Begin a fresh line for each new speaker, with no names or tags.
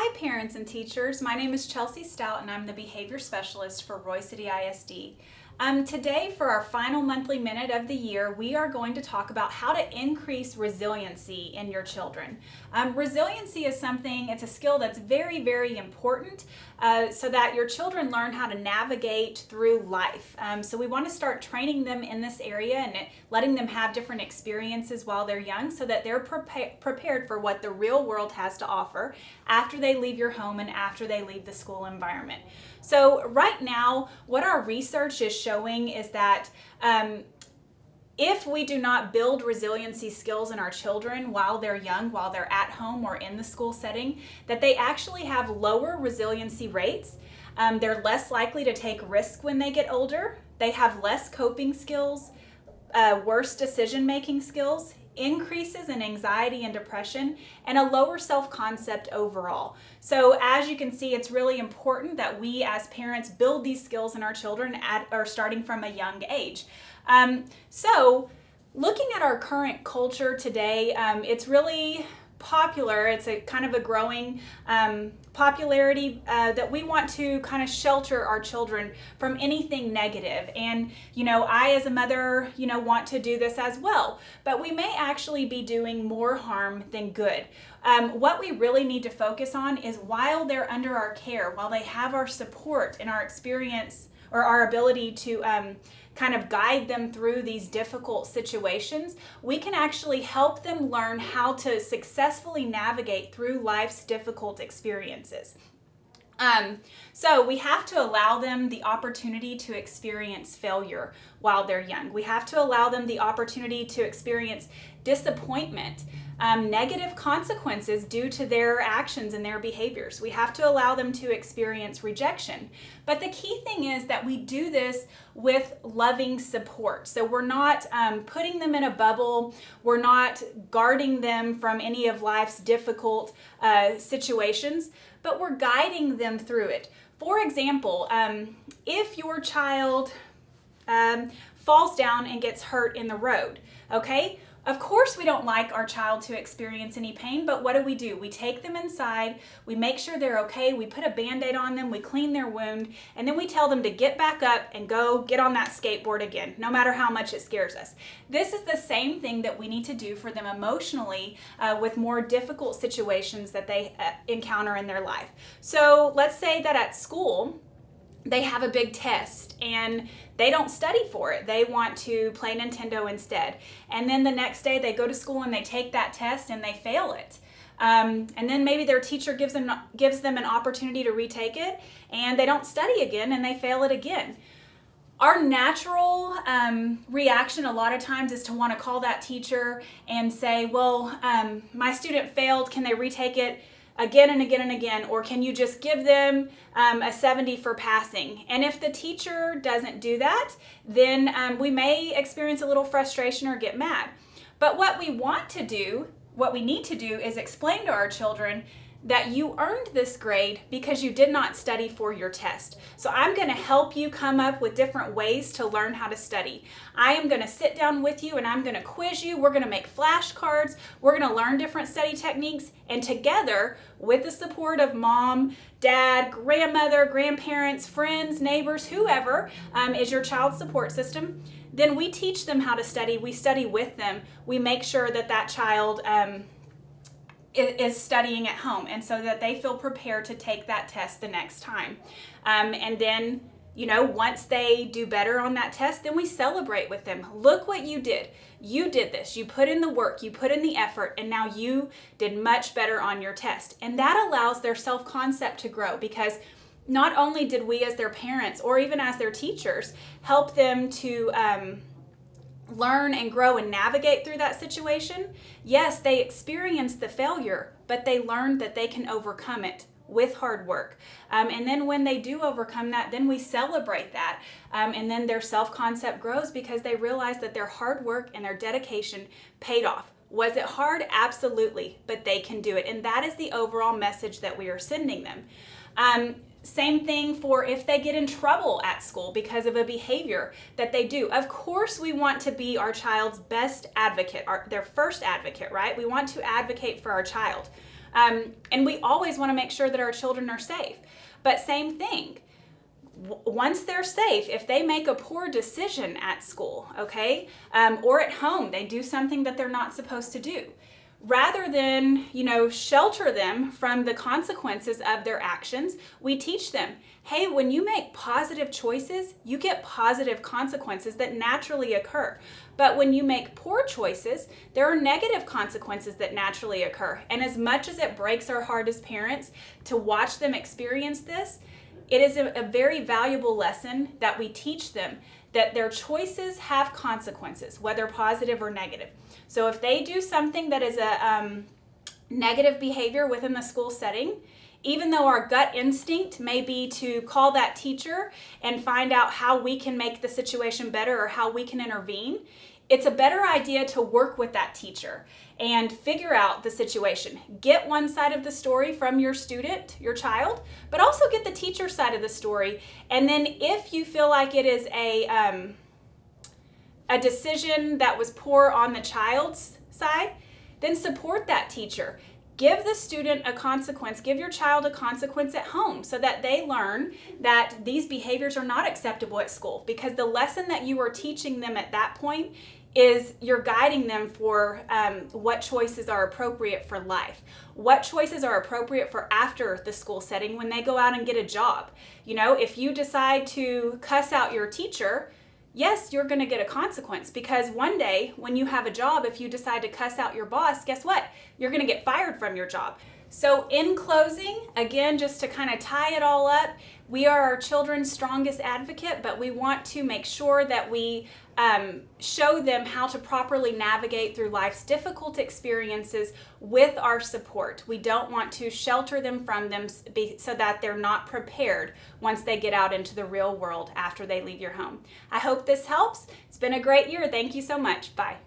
Hi parents and teachers, my name is Chelsea Stout and I'm the Behavior Specialist for Roy City ISD. Today for our final monthly minute of the year, we are going to talk about how to increase resiliency in your children. Resiliency is it's a skill that's very, very important so that your children learn how to navigate through life. So we want to start training them in this area and letting them have different experiences while they're young so that they're prepared for what the real world has to offer after they leave your home and after they leave the school environment. So right now, what our research is showing is that if we do not build resiliency skills in our children while they're young, while they're at home or in the school setting, that they actually have lower resiliency rates. They're less likely to take risks when they get older. They have less coping skills, worse decision-making skills, increases in anxiety and depression, and a lower self-concept overall. So as you can see, it's really important that we as parents build these skills in our children starting from a young age. So looking at our current culture today, it's really popular. It's a kind of a growing popularity that we want to kind of shelter our children from anything negative. And, I as a mother, want to do this as well. But we may actually be doing more harm than good. What we really need to focus on is while they're under our care, while they have our support and our experience or our ability to kind of guide them through these difficult situations, we can actually help them learn how to successfully navigate through life's difficult experiences. So we have to allow them the opportunity to experience failure while they're young. We have to allow them the opportunity to experience disappointment, negative consequences due to their actions and their behaviors. We have to allow them to experience rejection. But the key thing is that we do this with loving support. So we're not putting them in a bubble. We're not guarding them from any of life's difficult situations, but we're guiding them through it. For example, if your child falls down and gets hurt in the road, okay? Of course, we don't like our child to experience any pain, but what do? We take them inside, we make sure they're okay, we put a Band-Aid on them, we clean their wound, and then we tell them to get back up and go get on that skateboard again, no matter how much it scares us. This is the same thing that we need to do for them emotionally with more difficult situations that they encounter in their life. So let's say that at school, they have a big test and they don't study for it. They want to play Nintendo instead. And then the next day they go to school and they take that test and they fail it. And then maybe their teacher gives them an opportunity to retake it and they don't study again and they fail it again. Our natural reaction a lot of times is to want to call that teacher and say, well, my student failed, can they retake it again and again and again, or can you just give them a 70 for passing? And if the teacher doesn't do that, then we may experience a little frustration or get mad. But what we need to do is explain to our children that you earned this grade because you did not study for your test. So I'm going to help you come up with different ways to learn how to study. I am going to sit down with you and I'm going to quiz you. We're going to make flashcards. We're going to learn different study techniques. And together, with the support of mom, dad, grandmother, grandparents, friends, neighbors, whoever is your child's support system, then we teach them how to study. We study with them. We make sure that that child is studying at home, and so that they feel prepared to take that test the next time. And then, once they do better on that test, then we celebrate with them. Look what you did. You did this. You put in the work, you put in the effort, and now you did much better on your test. And that allows their self-concept to grow, because not only did we as their parents or even as their teachers help them to learn and grow and navigate through that situation, yes, they experienced the failure, but they learned that they can overcome it with hard work. And then when they do overcome that, then we celebrate that. And then their self-concept grows because they realize that their hard work and their dedication paid off. Was it hard? Absolutely, but they can do it. And that is the overall message that we are sending them. Same thing for if they get in trouble at school because of a behavior that they do. Of course, we want to be our child's best advocate, their first advocate, right? We want to advocate for our child. And we always want to make sure that our children are safe. But same thing. Once they're safe, if they make a poor decision at school, okay, or at home, they do something that they're not supposed to do, rather than, shelter them from the consequences of their actions, we teach them, hey, when you make positive choices, you get positive consequences that naturally occur. But when you make poor choices, there are negative consequences that naturally occur. And as much as it breaks our heart as parents to watch them experience this, it is a very valuable lesson that we teach them that their choices have consequences, whether positive or negative. So if they do something that is a negative behavior within the school setting, even though our gut instinct may be to call that teacher and find out how we can make the situation better or how we can intervene, it's a better idea to work with that teacher and figure out the situation. Get one side of the story from your student, your child, but also get the teacher side of the story. And then if you feel like it is a decision that was poor on the child's side, then support that teacher. Give the student a consequence, give your child a consequence at home so that they learn that these behaviors are not acceptable at school, because the lesson that you are teaching them at that point is you're guiding them for what choices are appropriate for life, what choices are appropriate for after the school setting when they go out and get a job. If you decide to cuss out your teacher, yes, you're going to get a consequence, because one day when you have a job, if you decide to cuss out your boss, guess what? You're going to get fired from your job. So in closing, again, just to kind of tie it all up, we are our children's strongest advocate, but we want to make sure that we show them how to properly navigate through life's difficult experiences with our support. We don't want to shelter them from them so that they're not prepared once they get out into the real world after they leave your home. I hope this helps. It's been a great year. Thank you so much. Bye.